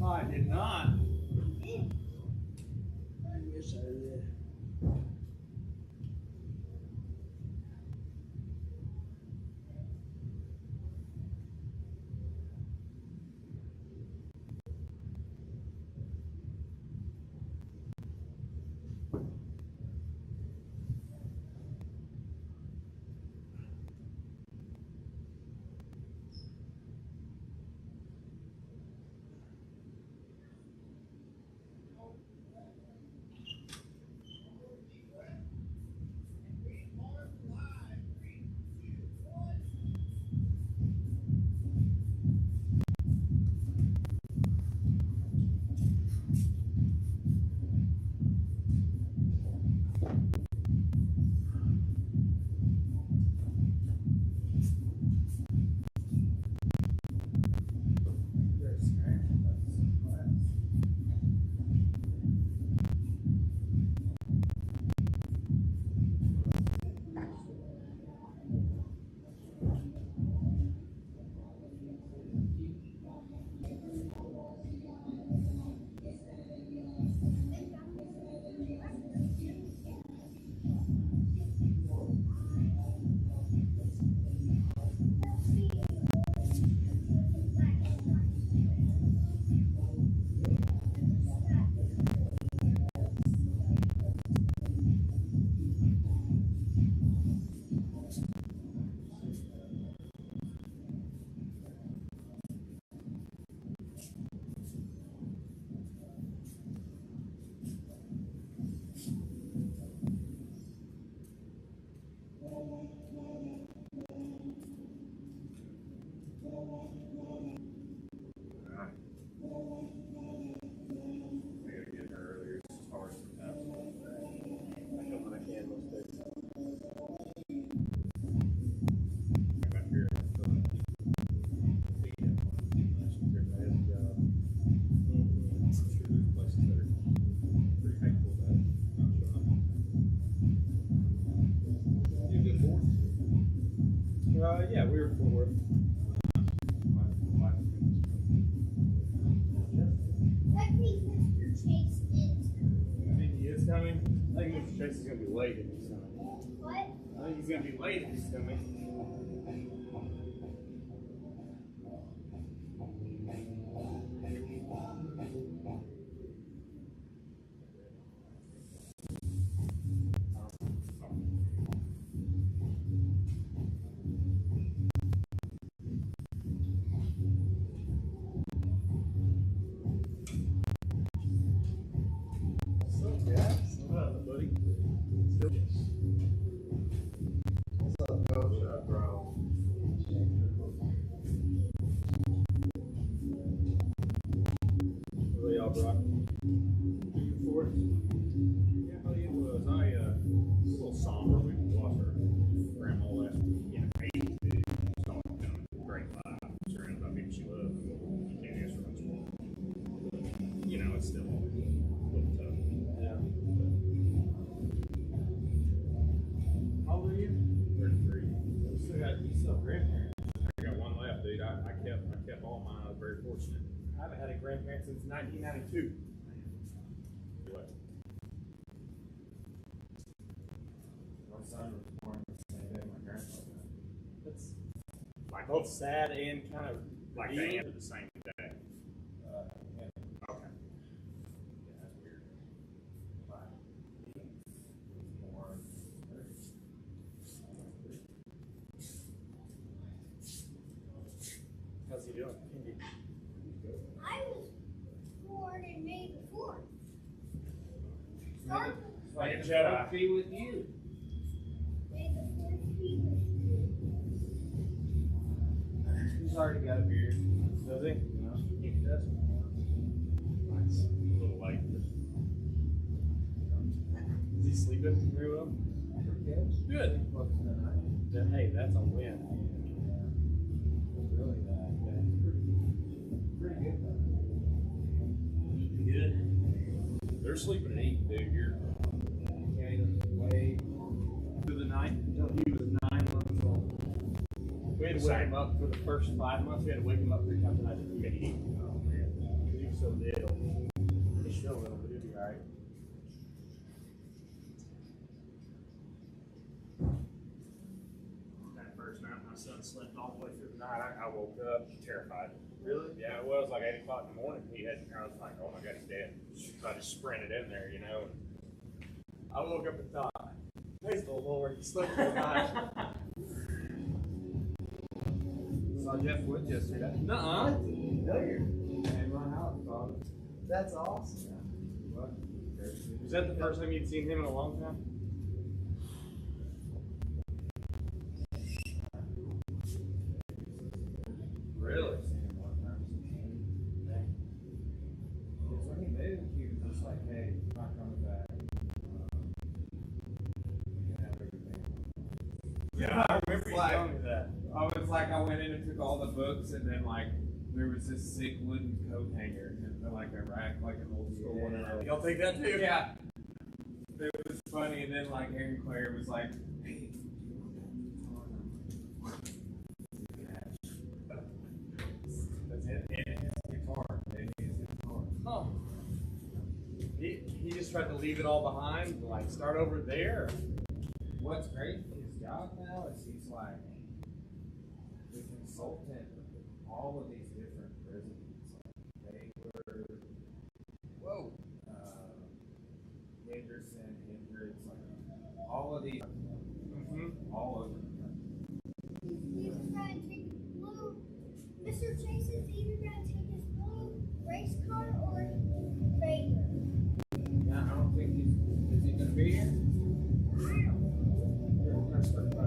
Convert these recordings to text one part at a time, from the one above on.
I did not. I wish I did. Yeah, we were fourth. What do you think Mr. Chase is? I think he is coming. I think Mr. Chase is going to be late if he's coming. What? I think he's going to be late if he's coming. I haven't had a grandparent since 1992. My son was born the same day my grandpa died. That's like both sad and kind of like they ended the same day. Yeah. Okay. Yeah, that's weird. But he was born How's he doing? I was born in May the 4th. Start Like a Jedi. be with you. May the 4th be with you. He's already got a beard. Does he? He does. Nice. A little late. Is he sleeping very well? Good. Hey, that's a win. Really bad. Pretty good though. Eating good. They're sleeping at 8, dude. You're Gained weight through the night. until he was 9 months old. We had to wake him up for the first 5 months. We had to wake him up 3 times a night to feed him. Oh man. He was so My son slept all the way through the night. I woke up terrified. Really? Yeah, it was like 8 o'clock in the morning. I was like, oh my God, he's dead. So I just sprinted in there, you know. I woke up and thought, praise the Lord, he slept all night. Saw Jeff Wood yesterday. Nuh-uh. No, you're in my house, Father. That's awesome. Yeah. What? Was that the first time you'd seen him in a long time? Really? Because when he moved, he was just like, hey, I'm not coming back. You can have everything. Yeah, I remember you telling me that. I was like, I went in and took all the books, and then like there was this sick wooden coat hanger, and like a rack, like an old school one. And I was, Y'all take that too? yeah, it was funny. And then like Aaron Claire was like, "Hey, that's it. And his guitar, and his guitar. Oh. He just tried to leave it all behind, like start over there. What's great for his job now is he's like the consultant of all of these different prisons, like Baylor, Henderson, Hendricks, like all of these, all over the country. He's trying to take his blue. Mr. Chase is either going to take his blue race car or Baylor. Yeah, I don't think is he going to be here? We're going to start by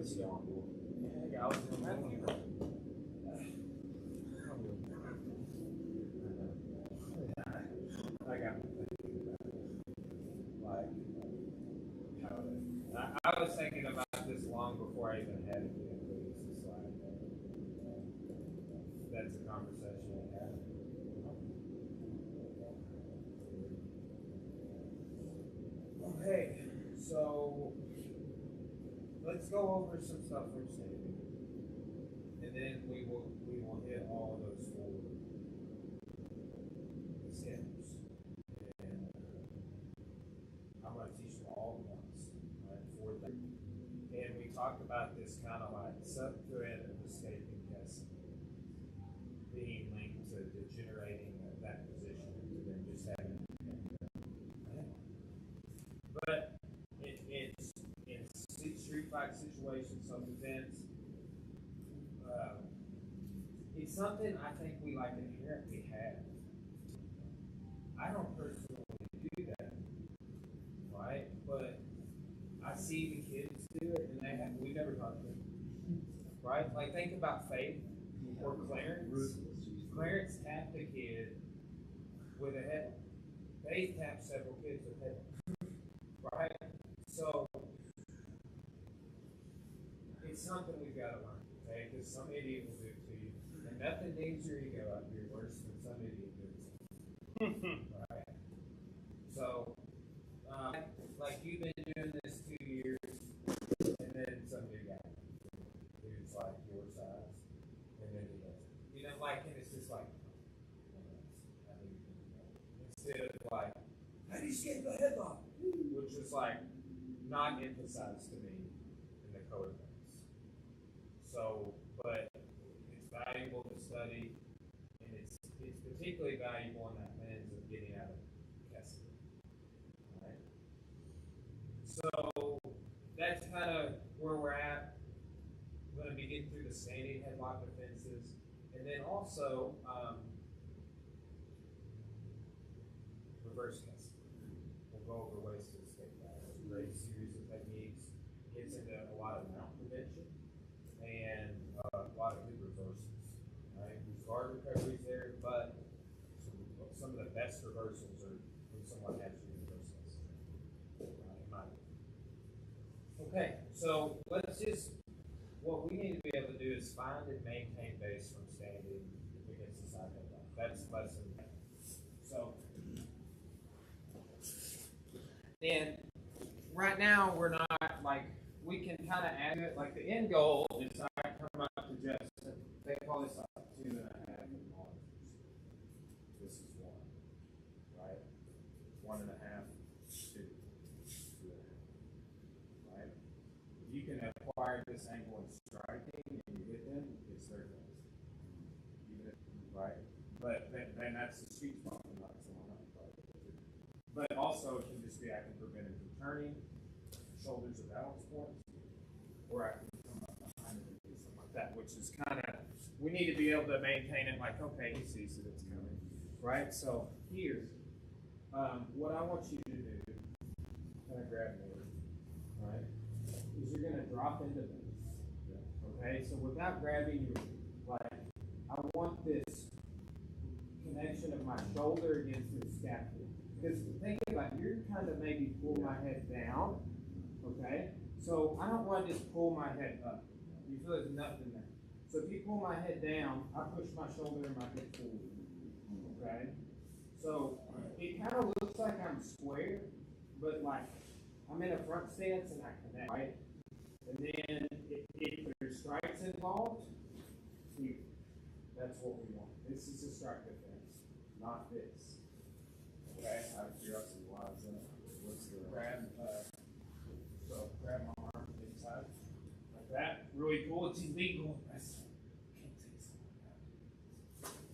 was young. Yeah, I was young. I got like I was thinking about this long before I even had a kid. It's just like that's a conversation I had. Okay, so let's go over some stuff from standing, and then we will hit all of those four steps. And I'm going to teach them all at once, right? For them. And we talked about this kind of like subthread of escaping testing being linked to degenerating that position to then just having but it's in street fight situations, self-defense. It's something I think we like inherently have. I don't personally do that, right? But I see the kids do it, and we never talk to them, right? Like think about Faith or Clarence. Clarence tapped a kid with a head. Faith tapped several kids with head. Right? So it's something we've got to learn, okay? Because some idiot will do it to you. And nothing needs your ego up here worse than some idiot doing it. Right? So, like you've been doing this 2 years, and then some new guy who's like your size, and then he does it. You know, like, and it's just like, instead of like, how do you escape a headlock? Which is like not emphasized to me in the code of things. So, but it's valuable to study, and it's particularly valuable in that lens of getting out of custody. Right? So that's kind of where we're at. We're going to be getting through the standing headlock defenses, and then also reverse custody. We'll go over ways to escape that. It's a great series of techniques. Gets into a lot of mount prevention and a lot of good reversals. Right? There's guard recoveries there, but some of the best reversals are when someone has you reverse custody. In my opinion. Okay, so let's just, what we need to be able to do is find and maintain base from standing against the side headlock. That's lesson. So, and right now we're not like, we can kind of add it, like the end goal is I come up to just, they call this like 2.5 kilometers. This is 1, right? 1.5, 2, 2.5, right? If you can acquire this angle in striking and you hit them, it's their best. Even if, right? But then that's the sweet spot, not someone else. But also it can just be I can prevent him from turning, shoulders or balance points, or I can come up behind him and do something like that, which is kind of, we need to be able to maintain it like, okay, he sees that it's coming, right? So here, what I want you to do, kind of grab me, right, is you're going to drop into this, okay? So without grabbing you, like, I want this connection of my shoulder against the scapula. Because think about it, you're kind of maybe pull my head down, okay? So I don't want to just pull my head up. You feel there's nothing there. So if you pull my head down, I push my shoulder and my head forward, okay? So it kind of looks like I'm square, but like I'm in a front stance and I connect, right? And then if there's strikes involved, that's what we want. This is a strike defense, not this. Okay, out of curiosity, why is that? What's the grab? So grab my arm inside like that. Really cool. It's illegal. I can't take something like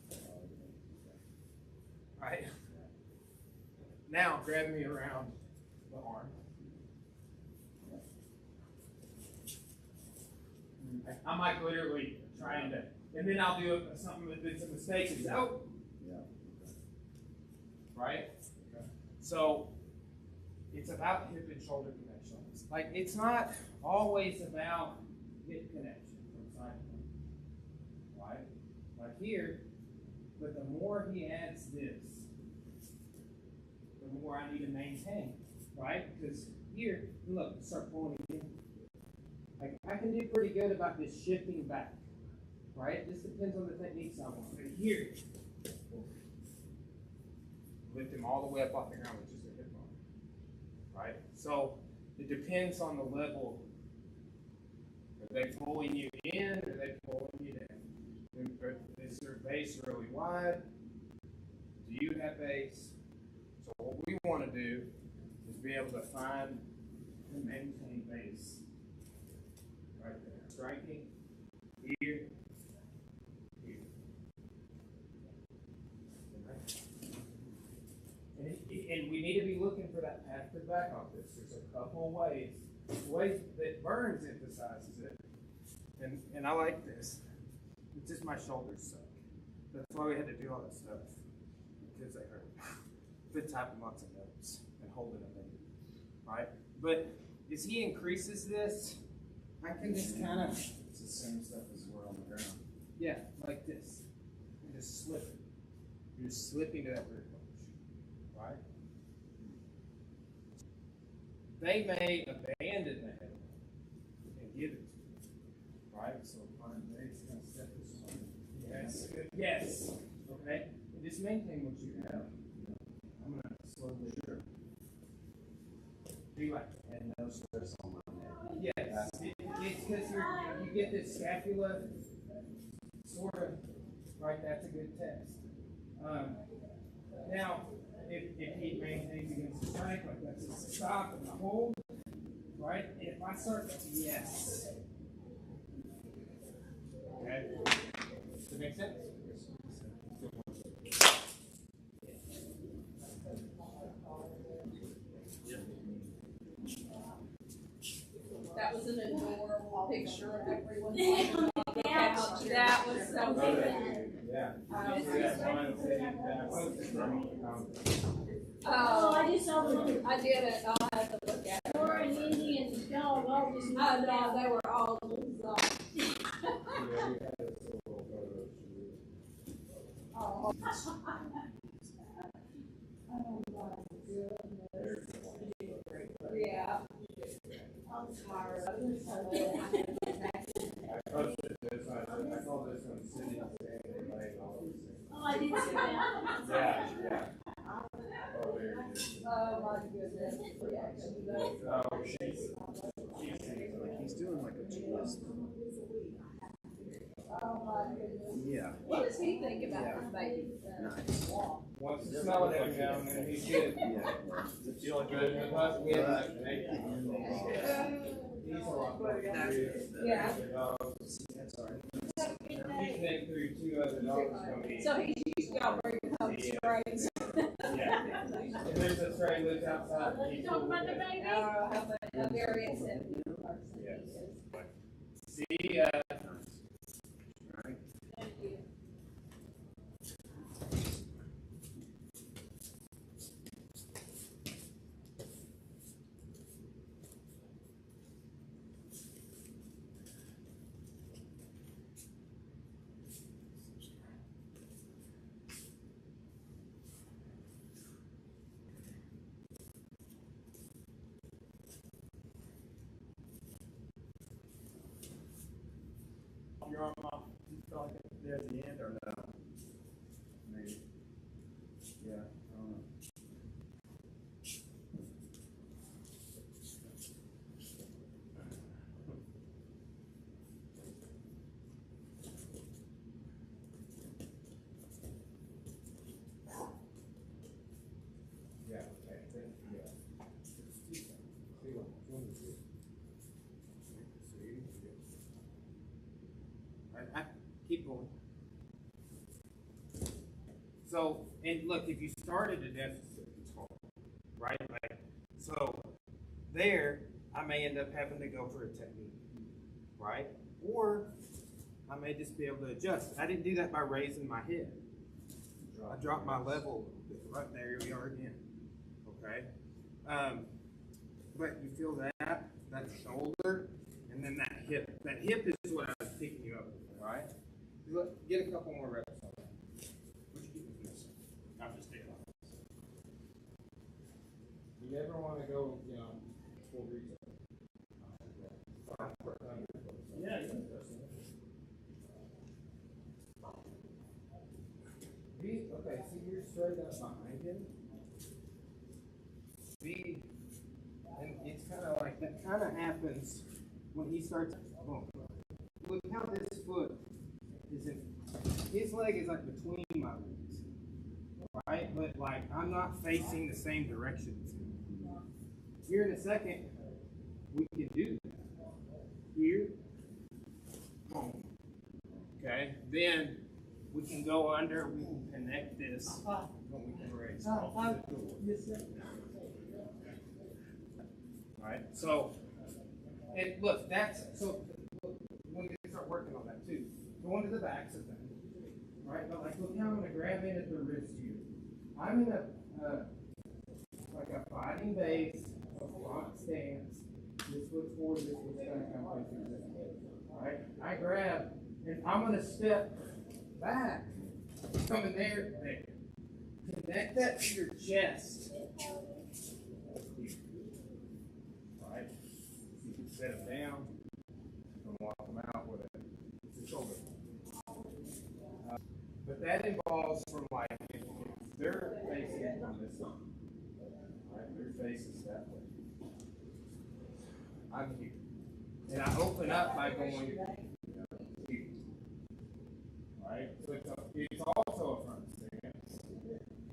that. All right. Now grab me around the arm. I'm like literally trying to, and then I'll do something that's a mistake. Is out. Right? So it's about hip and shoulder connections. Like it's not always about hip connection from side to side. Right? Like here, but the more he adds this, the more I need to maintain, right? Because here, look, start pulling again. Like I can do pretty good about this shifting back, right? This depends on the techniques I want. But here, lift him all the way up off the ground with just a hip bone, right? So it depends on the level. Are they pulling you in? Or are they pulling you down? Is your base really wide? Do you have base? So what we want to do is be able to find and maintain base right there. Striking here, here. And we need to be looking for that path to back off this. There's a couple ways that Burns emphasizes it, and I like this. It's just my shoulders suck. That's why we had to do all that stuff, because they hurt. Been typing lots of notes and holding them in, right? But as he increases this, I can just kind of, It's the same stuff as we're on the ground. yeah, like this, and just slip it. You're just slipping to that rear punch, right? They may abandon the head and give it to you, right? So find base, kind of step this way. Yes, yes, okay? And just maintain what you have. I'm gonna slowly be like, And no stress on my neck. yes, it's because you get this scapula sort of, right? That's a good test. Now, if he maintains against the strike, like that's a stop and a hold, right? And if I start, yes. Okay. Does that make sense? That was an adorable picture of everyone laying on the couch. That was so cute. Yeah. Oh, I just saw the I did it. I'll have to look at it. Laura and Andy and the dog all just I know, they were all exhausted. Oh. Yeah. I'm tired. I posted this, I call this one sitting standing laying all these things. Oh, I did see that. Yeah. Oh, there it is. Oh my goodness. Yeah. Oh, she's He's doing like a twist. Oh my goodness. Yeah. What does he think about this baby? Nice. wants to smell it every now and then. He's good. Yeah. Does it feel good? We have he's a lot more serious than Yeah. other dogs. That's all right. He's been through 2 other dogs coming. So he's used to y'all bringing home strays. Yeah. And there's a stray lives outside. You talking about the baby? How very insensitive person he Yes. is. See, Right. Thank you. Your arm off. You feel like it there at the end or no? Maybe. Yeah. I don't know. yeah, okay. Yeah. See what one is it? I keep going. So, and look, if you start at a deficit, it's hard, right? Like, so there, I may end up having to go for a technique, right? Or I may just be able to adjust. I didn't do that by raising my head. I dropped my level right there. Here we are again. Okay. But you feel that? That's shoulder, and And then that hip. That hip is what I was picking you up with, right? Look, get a couple more reps on that. What you keep missing? I'm just taking off. You never want to go, full reset. Yeah, Okay, so you're straight up behind him. And it's kind of like that kind of happens when he starts. Oh, look how this foot is in. His leg is like between my legs, right? But like I'm not facing the same direction as him. Here in a second, we can do that. Here, boom. Okay, then we can go under. We can connect this. Then we can raise off the door. Yes, sir. Right? So, and look, so when you start working on that too, go into the backs of them, right? But like, look how I'm going to grab in at the wrist here. I'm in like a fighting base, a front stance. This foot's forward, this foot's back, I'm facing this way. Right? I grab, and I'm going to step back, coming there. Connect that to your chest. Right? You can set them down. You can walk them out with a shoulder. But that involves from like if they're facing from this way, right? Their face is that way. I'm here, and I open up by going here, right? So it's also a front stance,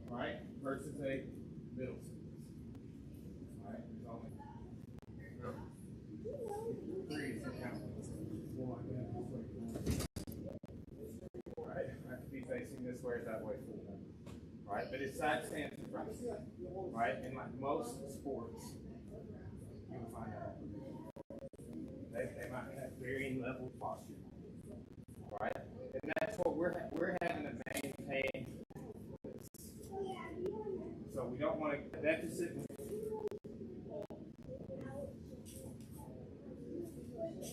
right? Versus a middle stance, right? There's only three to count. One, right? I have to be facing this way or that way full, right? But it's side stance and front stance, right? In like most sports, you'll find out. They might have varying level of posture, right? And that's what we're having to maintain. So we don't want to deficit.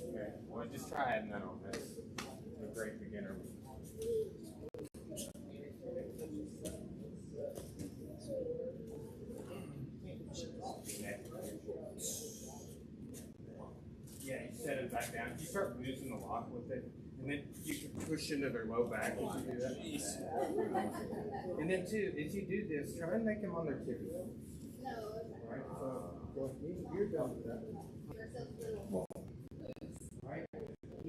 Okay, well, just try it now. That's a great beginner. Yeah, you set it back down. You start losing the lock with it, and then you can push into their low back. If you do that. And then too, if you do this, try and make them on their tippy. Right. So you're done with that. Right.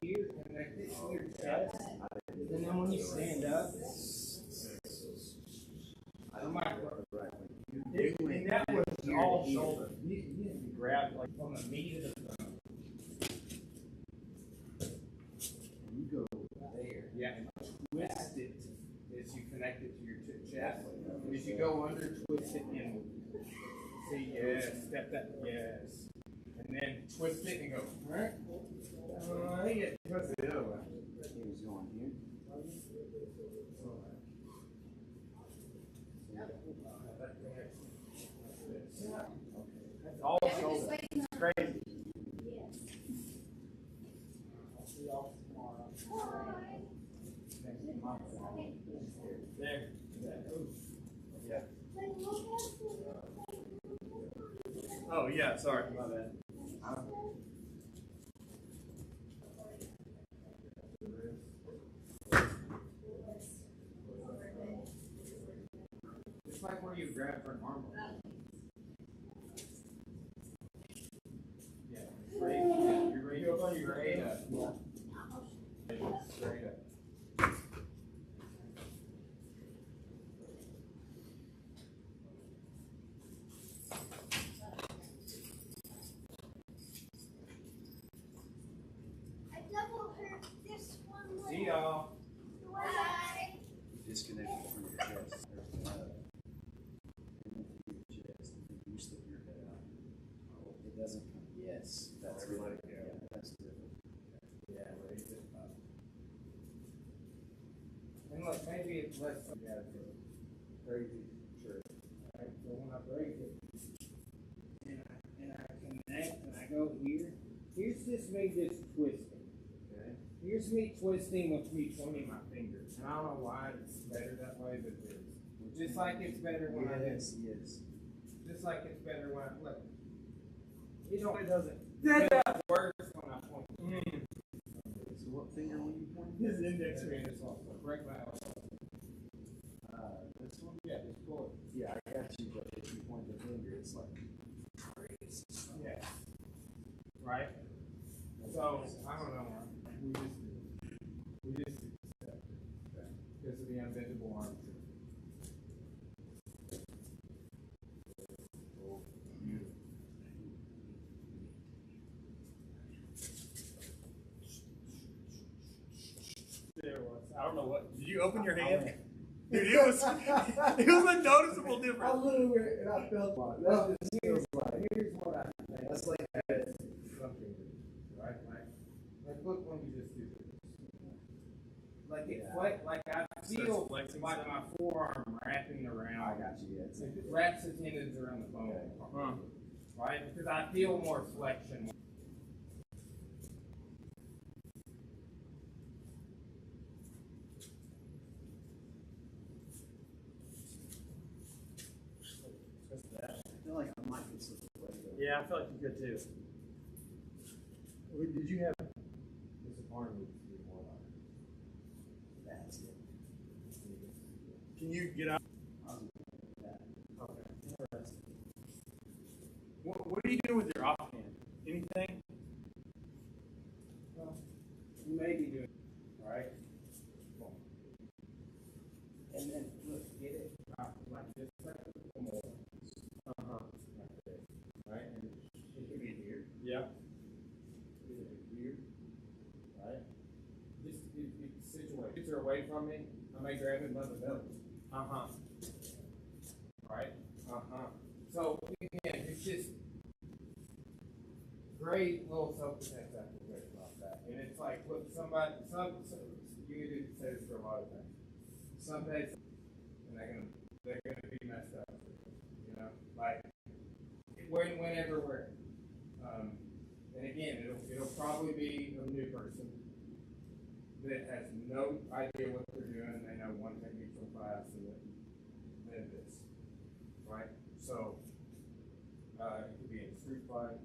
Here, connect it to your chest, and then when you stand up, and that was all shoulder. You didn't grab like from the meat of the thumb. You go there. Yeah, and twist it as you connect it to your chest. And as you go under, twist it inward. See, yes, step that, yes. And then twist it and go, right? I think it twists it the other way. He's going here. That's all shoulder. It's crazy. I'll see y'all tomorrow. There. Yeah. Oh yeah, sorry, my bad. It's like where you grab for an arm. Yeah. You're ready. You're ready to. Straight up. See y'all. Bye. Disconnected from your chest. There's blood into your chest. You slip your head out. It doesn't come. Yes, that's Everybody, good. yeah. That's different. Yeah, raise it up. And look, maybe it's less crazy. Sure. Alright, so when I break it, and I connect and I go here, here's just me just twisting. Okay? Here's me twisting with me pointing my fingers. And I don't know why it's better that way, but it is. Just like it's better when I Yes. just like it's better when I flip. You know it doesn't. It's worse when I point. So what finger will you point? His index finger is also break my elbow. This one? Yeah, just pull it. Yeah, I got you, but if you point the finger, it's like crazy. Yeah. Right? So, I don't know. We just accept it. Okay? Because of the invisible arm trick. There was. I don't know what. Did you open your hand? Dude, it was a noticeable I difference. blew it and I felt like that. Here's what I think. That's like Something, right? Like look when you just do this. Like it's like I feel like my forearm wrapping around. I got you. Yeah, It wraps the tendons around the bone. Right? Because I feel more flexion. I feel like I might get slipped away though. Yeah, I feel like you could too. Did you have? This arm needs to be more like. That's it. Can you get out? That. Okay. Interesting. What do you do with your offhand? Anything? Well, you may be doing right. And then look, get it like this, like a little more. Right? And it could be here. Yeah. Here. Right? Just it's situated. If you're away from me, I may grab it by the belly. Right? So again, it's just great little self-defense application like that. And it's like, look, you do say this for a lot of things. Some days, and they're gonna be messed up. You know, like whenever we're. And again, it'll probably be a new person that has no idea what they're doing. They know one technique from class and then this, right? So it could be in a street fight,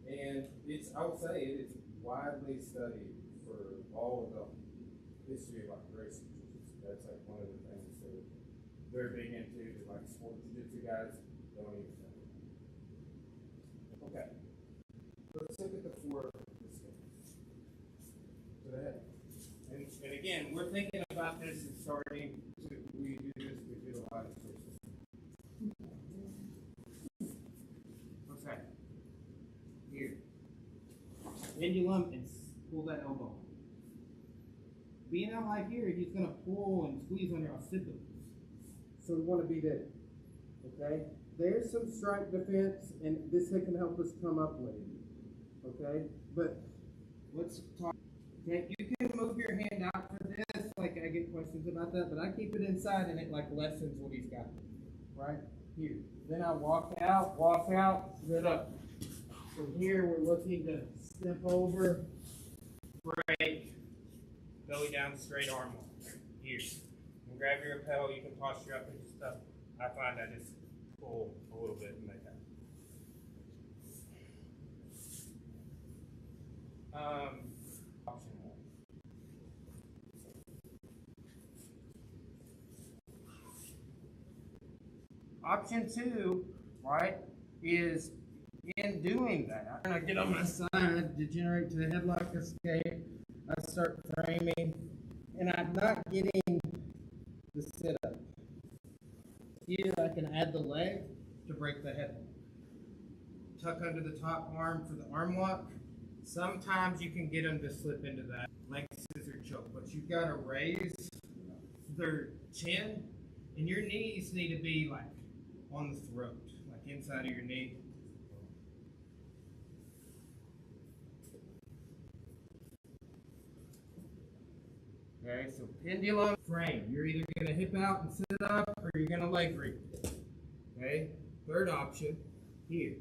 and I would say it's widely studied for all of the history of like racing. That's like one of the things that they're big into. That like sport jiu-jitsu guys don't even know. Okay. Let's look at the four of this thing. To the head. And again, we're thinking about this and starting to, we do a lot of switches. Okay. Here. Pendulum and pull that elbow. Being out like here, he's going to pull and squeeze on your occipitals. So we want to be there. Okay? There's some strike defense, and this can help us come up with it. Okay? But let's talk. Okay, you can move your hand out for this. Like, I get questions about that, but I keep it inside, and it like lessens what he's got. Right? Here. Then I walk out, sit up. From here, we're looking to step over, break, belly down, straight arm up. Here. And grab your lapel, you can posture up into stuff. I find I just pull a little bit and make that. Option one. Option two, right, is in doing that. I'm gonna get on my side, degenerate to the headlock escape. I start framing, and I'm not getting the sit-up. Here I can add the leg to break the headlock. Tuck under the top arm for the arm lock. Sometimes you can get them to slip into that leg scissor choke, but you've got to raise their chin, and your knees need to be like on the throat, like inside of your knee. Okay, so pendulum frame. You're either going to hip out and sit up, or you're going to leg reach. Okay, third option, here.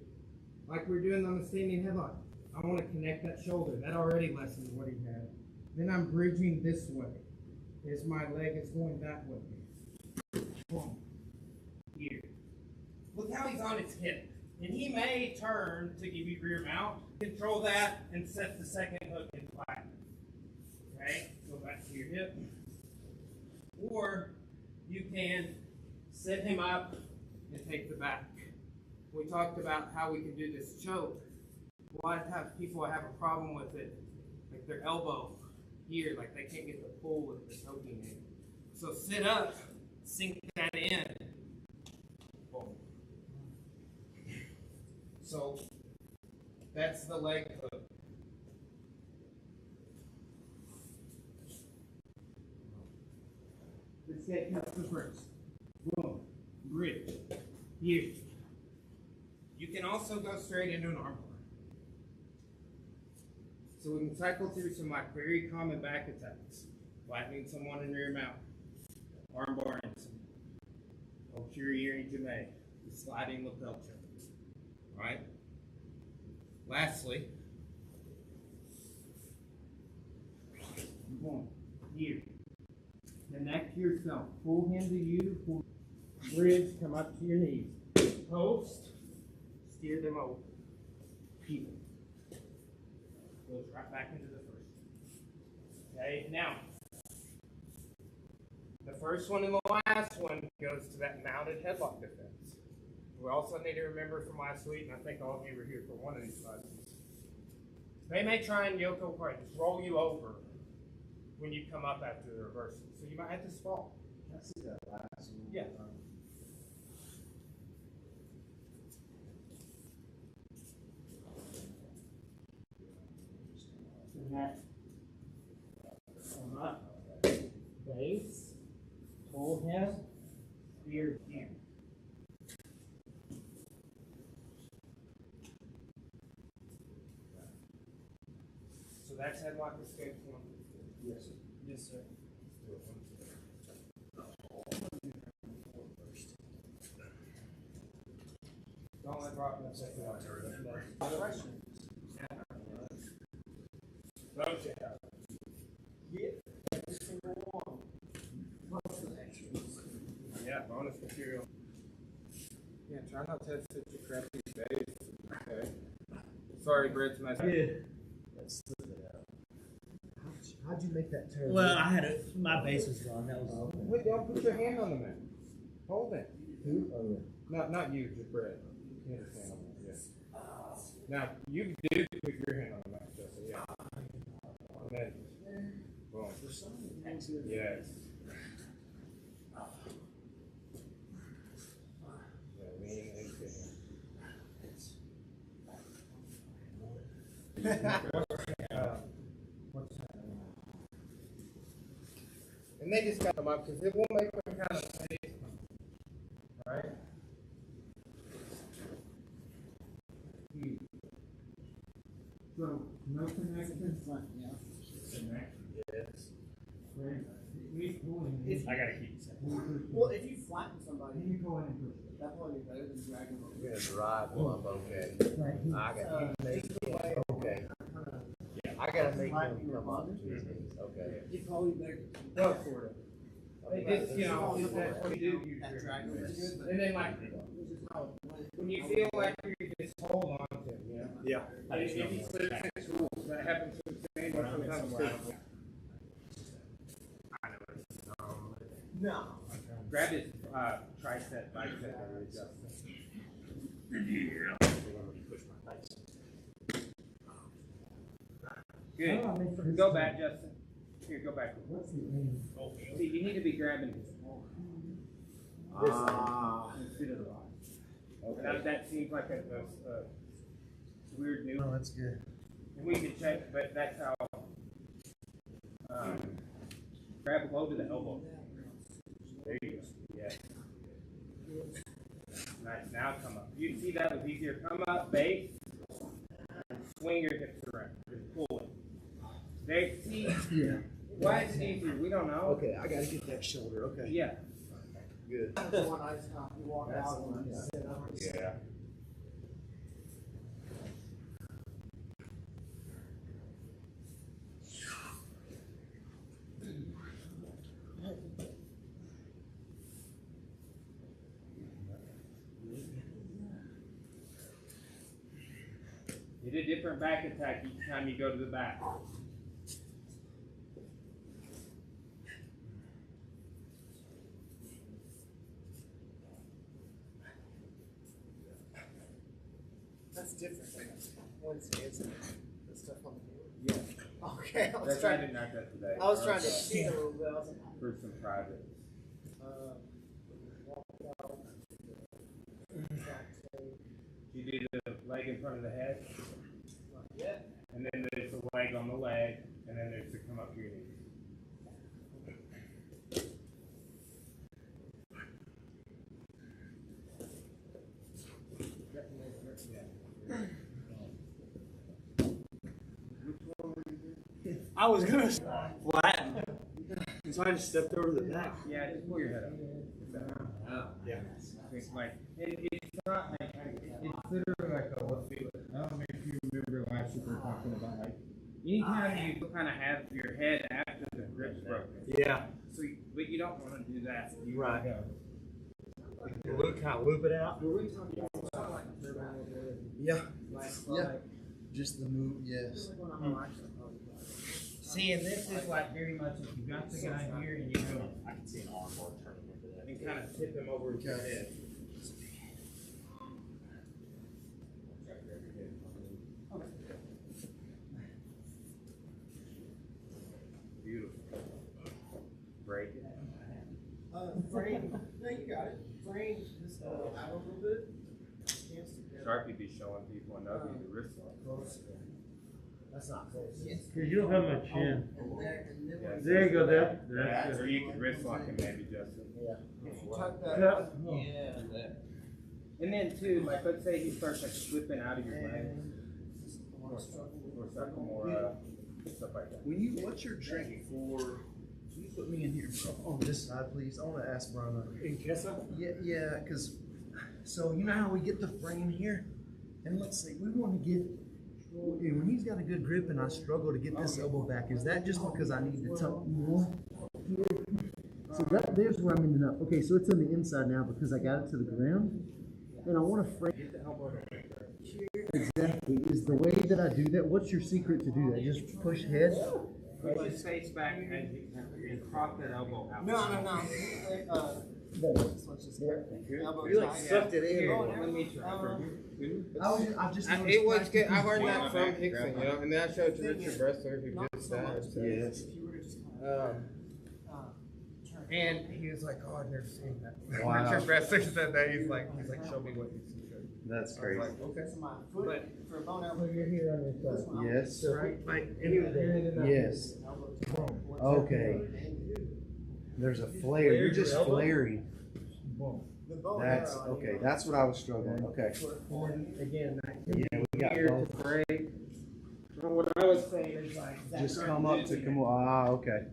Like we're doing on the standing headlock. I want to connect that shoulder. That already lessens what he had. Then I'm bridging this way. As my leg is going that way. Boom. Here. Look how he's on his hip. And he may turn to give you rear mount. Control that and set the second hook in flat. Okay? Go back to your hip. Or you can set him up and take the back. We talked about how we can do this choke. A lot of times people have a problem with it, like their elbow here, like they can't get the pull with the choking in. So sit up, sink that in. Boom. So that's the leg hook. Let's get the first. Boom. Bridge. Here. You can also go straight into an arm bar. So we can cycle through some like very common back attacks. Flattening someone in rear mount. Arm bar and some Okiri Jame. Sliding lapel choke. Alright? Lastly, boom. Here. Connect yourself. Pull him to you. Pull. Bridge. Come up to your knees. Post. Steer them over. People. Goes right back into the first. Okay, now, the first one and the last one goes to that mounted headlock defense. We also need to remember from last week, and I think all of you were here for one of these classes, they may try and Yoko Koi, just roll you over when you come up after the reversal. So you might have to fall. Can I see that last one? Yeah. Come up, base, pull him, spear here. So that's headlock escape one. Yes, sir. Yes, sir. Don't let Brock mess that up. Don't you have? Yeah, bonus material. Yeah, try not to have such a crappy base. Okay. Sorry, Brett's messing. That's stood it out. How'd you make that turn? Well, I had it. My base was gone. That was all. Wait, don't put your hand on the mat. Hold it. Who? Oh, yeah. Not you, just Brett. You had his hand on the mat, yes. Now, you do put your hand on the mat, Jesse, yeah. And then, boom. For some things here. Yes. Yeah, lean into him. What's that? And they just got them up because it will make them kind of safe. Right? So, no connection? Yeah. Yes. Right. He's pulling. I gotta keep it. Well, if you flatten somebody, You go in and push it. that's probably better than dragging them. You're gonna drive while I'm okay. Right. I gotta make him okay. I gotta make him come up to his knees. Okay. He'd probably better. Go for it. It just, you know, that's what you do. That dragging was good, but And then, like, when you feel like you just hold on to him, you know? Yeah. If you slip six rules, that happens to the same sometimes too. I know it's no. grab his tricep, bicep area, Justin. Good. Go back, Justin. Here, go back. See, you need to be grabbing his instead of the box. Okay. That seems like a weird new. Oh, that's good. And we can check, but that's how. Grab low to the elbow. There you go. Yeah. Nice. Now come up. You see that was easier. Come up, base, and swing your hips around. Just pull it. They see. Yeah. Why is it easier? We don't know. Okay, I gotta get that shoulder. Okay. Yeah. Good. That's the one I just kind of walk That's out the one, and yeah. sit up. Yeah. Get a different back attack each time you go to the back. That's different than Wednesday, isn't it? The stuff on the board. Yeah. Okay, I was That's I trying. did not that today. I was trying to cheat a little bit. I was like, For some private. walk out. You do the leg in front of the head, Not yet. and then there's the leg on the leg, and then there's the come up to your knees. I was gonna flatten. So I just stepped over the back. Yeah, just pull your head up. Yeah. It's like, it's not like, it's literally like a, I don't know if you remember last week we were talking about like, anytime you kind of have your head after the grip's broken. Yeah. So, but you don't want to do that. You Right. Go. Kind of loop it out. Were we talking about like a turbine over Yeah. there? Just the move, yes. See, and this is like very much if you got the guy here and you go, I can see an arm bar turning into that. And kind of tip him over with your head. Beautiful. Break it. Frame. No, you got it. Frame just out a little bit. Sharpie be showing people and they'll be the wrist lock. That's not close. Because you don't have my chin. Yeah, There you go, there. That's or you could wrist lock him maybe, Justin. If you tuck that Yeah. up, yeah, there. And then too, like let's say he starts like slipping out of your leg or something more stuff like that. When you, what's your trick for, can you put me in here on this side, please? I want to ask Brian. In Kessa? Yeah, because, so you know how we get the frame here? And let's say we want to get, when he's got a good grip and I struggle to get this elbow back, is that just because I need to tuck more? So there's where I'm ending up. Okay, so it's on the inside now because I got it to the ground. And I want to frame. Get the elbow Exactly. Is the way that I do that, what's your secret to do that? Just push head? Put your face back and crop that elbow out. No. This one's just elbow You like tight. sucked it in. Here, let me try. I've just noticed It was good. I practically- learned that from Hickson, you know, and then I showed it to Richard Bressler, who Not did so much. that. Yes. If you were to just Um, turn. and he was like, oh, I've never seen that. Wow. Richard Bressler said that. He's like, show me what you see. That's I was crazy. like, okay. So my foot for a bone elbow. You're here on your This side. one, Yes. Right? Like, and he was doing it enough. Yes. elbow tight. Okay. There's a flare. You're just flaring. Boom. The bone That's arrow, okay. That's what I was struggling. Okay. And again, that Yeah, we got here to both. break. Well, what I was saying is like, Just come up to come. Ah, okay.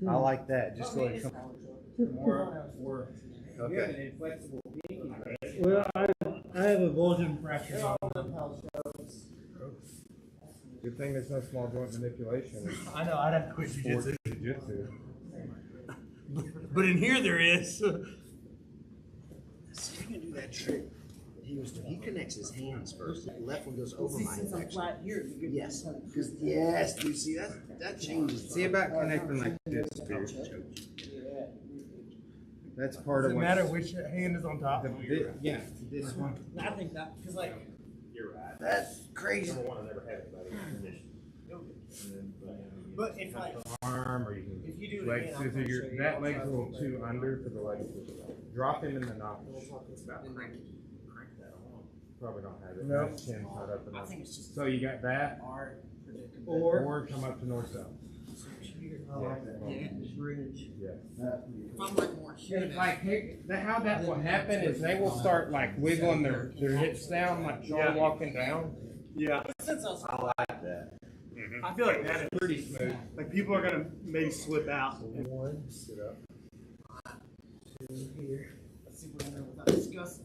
I like that. Just go ahead and come. More. You have an Okay. inflexible pinky, right? Well, I have a bulging fracture. Good thing there's no small joint manipulation. I know, I'd have to quit Sports jujitsu. jiu-jitsu. But in here there is. See if you can do that trick. He connects his hands first. The left one goes over my head. Actually. here. You Yes. Because yes, you see that changes. See about connecting like this, dude. That's part of doesn't what. matter which hand is on top. Yeah, this one. I think that, because like, You're right. That's crazy. Number one, I never had anybody in condition. but if like, Arm, or you can if you do it leg again, I'm scissor. gonna Your show you. that I'll leg's try a little to- too under for the leg scissor. Drop him in the notch. Probably don't have it. No. His chin's not up I enough. think it's just So you got that, art predicament. or come up to north south. I like that. Bridge. Yeah. If I'm like more here And now. like how that will happen is they will start like wiggling their hips down, like shoulder walking down. Yeah. Since I was I feel like that is Pretty smooth. like people are gonna maybe slip out. One, Sit up. two here. let's see what I'm doing without discussing.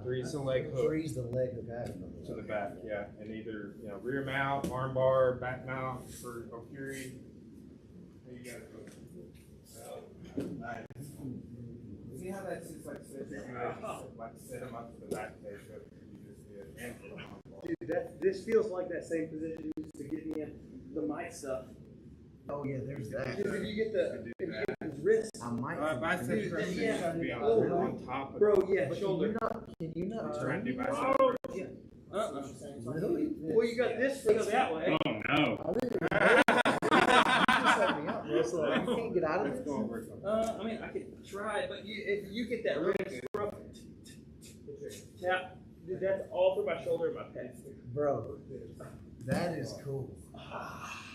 Three's the leg hook Three's the leg hook out. to the back, yeah, and either rear mount, arm bar, back mount for Okiri. There you go. Nice. See how that sits like this? Like set them up to the back face hook. You just did. Dude, this feels like that same position you used to get me in the mic stuff. Oh yeah, there's that. Because if you get the wrist, I might. Bicep thrusters yeah. should be Oh, on top of bro, yeah, But shoulder. Can you not trying turn to do me? bicep thrusters. Really? Well, you got this for that way. Oh no. You just set me up, bro, so you can't get out of Let's this. go over it. I mean, I could try, but if you get that wrist rough, tap, dude, that's all through my shoulder and my pec. Bro, that is cool.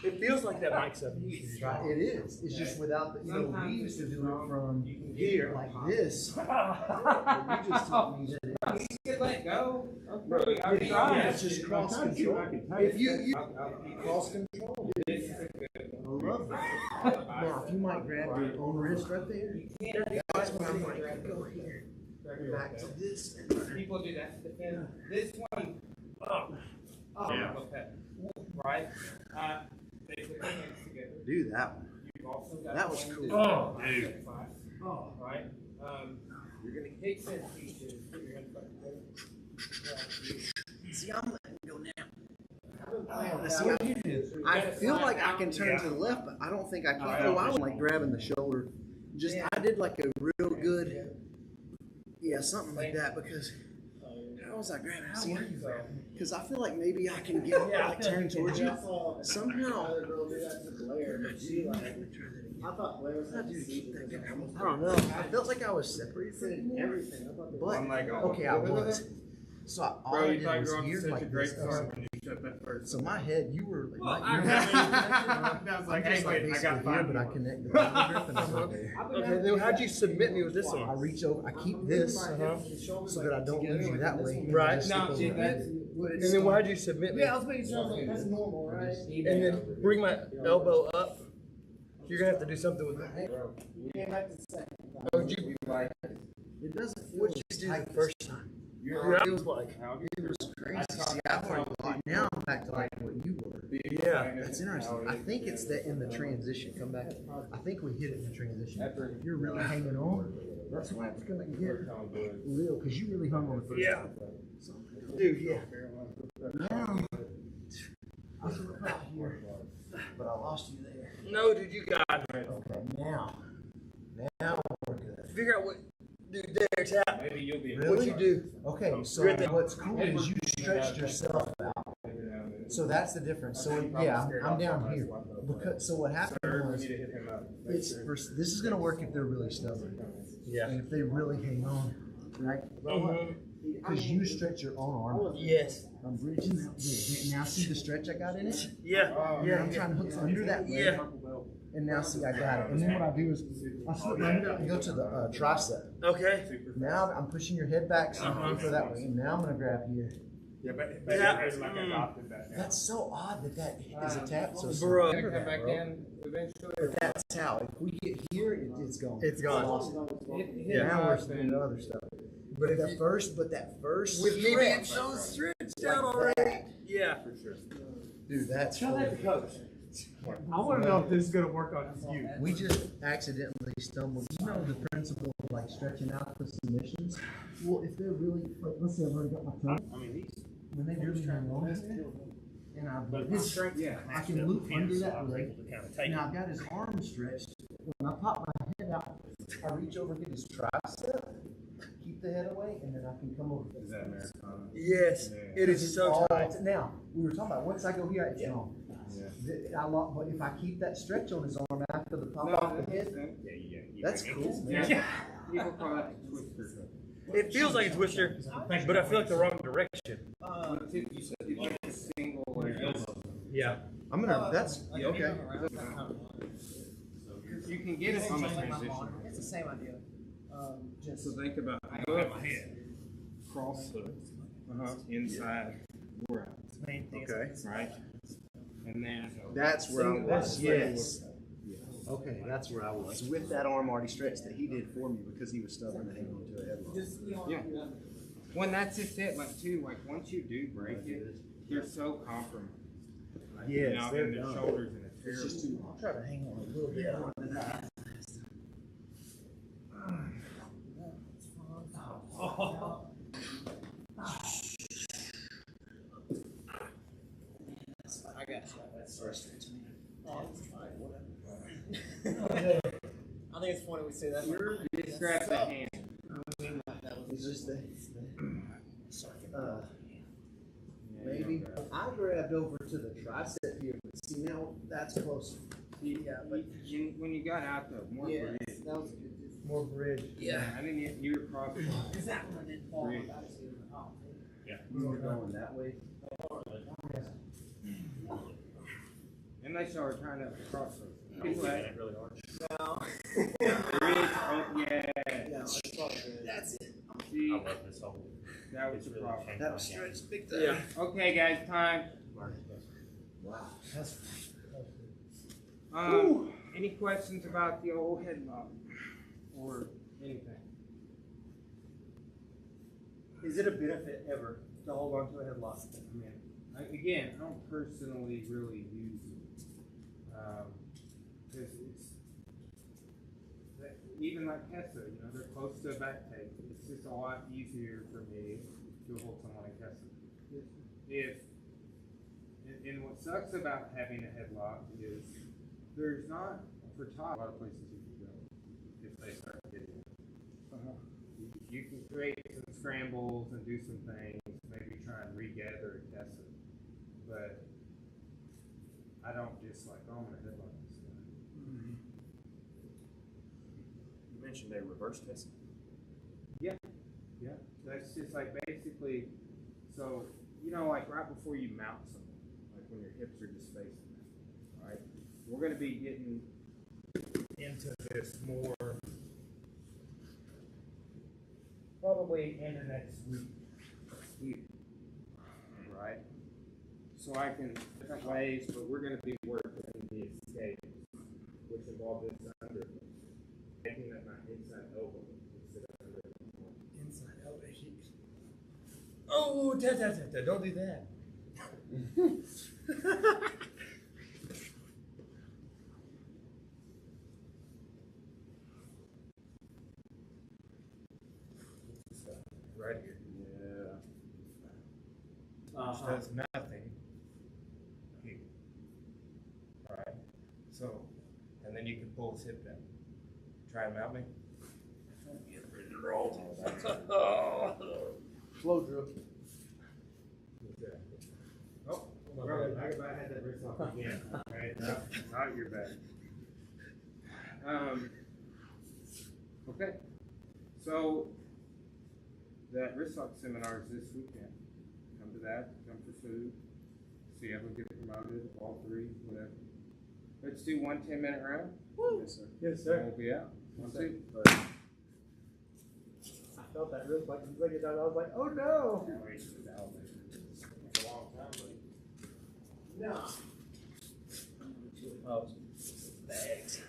It feels like that mic stuff. It is. It's just without the, we used to do it from here like this. But you just taught me that You can let go. Bro, it's just cross control. If you cross control. I love that. Now, if you might grab your own wrist right there, that's when I might go here. Back to this. People do that to defend. This one, Yeah. okay. Right? They put their hands together. Do that one. You've also got That was one cool. Oh, dude. Right? You're gonna kick set pieces. Put your hands back together. See, I'm letting go now. I feel like I can turn to the left, but I don't think I can. Oh, I was like grabbing the shoulder. Just I did like a real good, something like that. Because how was I grabbing? See, because I feel like maybe I can get like turn towards you somehow. I don't know. I felt like I was separated from everything. But okay, I was. So all Bro, I you did thought was you were on here such a like great this. start when you shut that first. So my head, you were like, I was like, hey, wait, I got here, five but I more. connect the bottom grip and I'm over there. Okay, then how'd you submit me with this I one? reach over, I keep this so that I don't lose you that way. Right. Just No, stick see, over that's. there. And then how'd you submit me? Yeah, I was making sure that's normal, right? And then bring my elbow up. You're gonna have to do something with that. Oh, did you, It doesn't feel what'd you do the first time? You're It was like, it was crazy. See, I've already got now I'm back to like what you were. yeah. That's interesting. I think it's that in the transition. Come back. I think we hit it in the transition. If you're really hanging on, that's why it's gonna get real because you really hung on the first Yeah. time. Dude, yeah. Now, I was right here, but I lost you there. No, dude, you got it. Okay, now we're good. Figure out what, dude, there, tap. Maybe you'll be. Really? What you do? Okay, so You're at the- what's cool is you stretched yourself out. So that's the difference. So yeah, I'm down here. Because so what happened was this is gonna work if they're really stubborn. Yeah. And if they really hang on, right? Because you stretch your own arm. Yes. I'm bridging out there. Now see the stretch I got in it? Yeah. Yeah, I'm trying to hook under that way. Yeah. And now see I got it. And then what I do is I slip my head out and go to the tricep. Okay. Now I'm pushing your head back so you go that way. And now I'm gonna grab here. Yeah, but Yeah. it's like adopted that now. That's so odd that is a tap so Bro. small. Come back in eventually. But that's how. If we get here, it's gone. It's gone. Lost. Yeah. Now we're doing other stuff. But that first With me being stretch, so stretched out already. Yeah. For sure. dude, that's Tell that to coach. I want to know if this is going to work on you. we just accidentally stumbled. You know the principle of like stretching out the submissions. Well, if they're really, like, let's say I've already got my tongue. I mean, these. When they really hang on, and But his strength, yeah. I can loop under that leg. Kind of take Now I've got his arm stretched. When I pop my head out, I reach over, get his tricep, keep the head away, and then I can come over. Is that Americana? Yes, it is so All- tight. Now, we were talking about once I go here, it's gone. Yeah. But if I keep that stretch on his arm after the pop No, off that the makes head, sense. Yeah, yeah. that's cool, man. Yeah. People call that a twister. It feels like a twister, but I feel like the wrong direction. You said you like a single leg elbow. Yeah. I'm gonna. That's okay. You can get it on the transition. It's the same idea. Just So think about cross foot, inside, or out, main thing. Okay. right? And then That's where I was. Yes. Okay, that's where I was with that arm already stretched that he did for me because he was stubborn to hang on to a headlock. yeah. When that's just it, like too, like once you do break it, they're so compromised. Like, Yes, you know, they're in the done. shoulders and it's It's terrible. just too. I'll try to hang on a little bit more than that. That's frustrating. Oh, it's fine, whatever. I think it's funny we say that. Just grab the hand. It's just maybe I grabbed over to the tricep here, but see now that's closer. Yeah, but When you got out though, more Yeah, bridge. that was good. More bridge. Yeah, I think you were crossing. Because that one didn't fall. Bridge. You were going that way. Unless y'all were trying to cross those. It's really hard. No. Bridge, oh yeah. No, it's all good. That's it. See, I love this whole. that was It's the really problem. changed That my was game. stretched big time. Yeah. Okay, guys, time. Wow. That's Any questions about the old headlock or anything? Is it a benefit ever to hold on to a headlock? I mean, again, I don't personally really use it. Because it's even like Kessa, you know, they're close to a back take. It's just a lot easier for me to hold someone in Kessa. And what sucks about having a headlock is there's not, for top, a lot of places you can go if they start getting it. You can create some scrambles and do some things, maybe try and regather a Kessa. But I don't just like, oh, I'm going to headlock this guy. You mentioned a reverse test. Yeah. That's just like basically, so, you know, like right before you mount something, like when your hips are just facing that, right? We're going to be getting into this more probably in the next week, right? So I can different ways, but we're going to be working the escape, which involve this under, making that my inside elbow instead of under. inside elbow. Oh, don't do that. Right here. Yeah. Which does nothing here. Alright. So, and then you can pull his hip down. Try and mount me. Flow drill. Oh, brother, I had that wrist off again. Right? Not your bad. Okay. So, that wrist lock seminar is this weekend. Come to that, come for food. See if we can get promoted, all three, whatever. Let's do 1 10-minute round. Yes, sir. Yes, And we'll be out. 1 2. I felt that wrist like a second time. I was like, oh no. It's a long time, but No. oh, bags.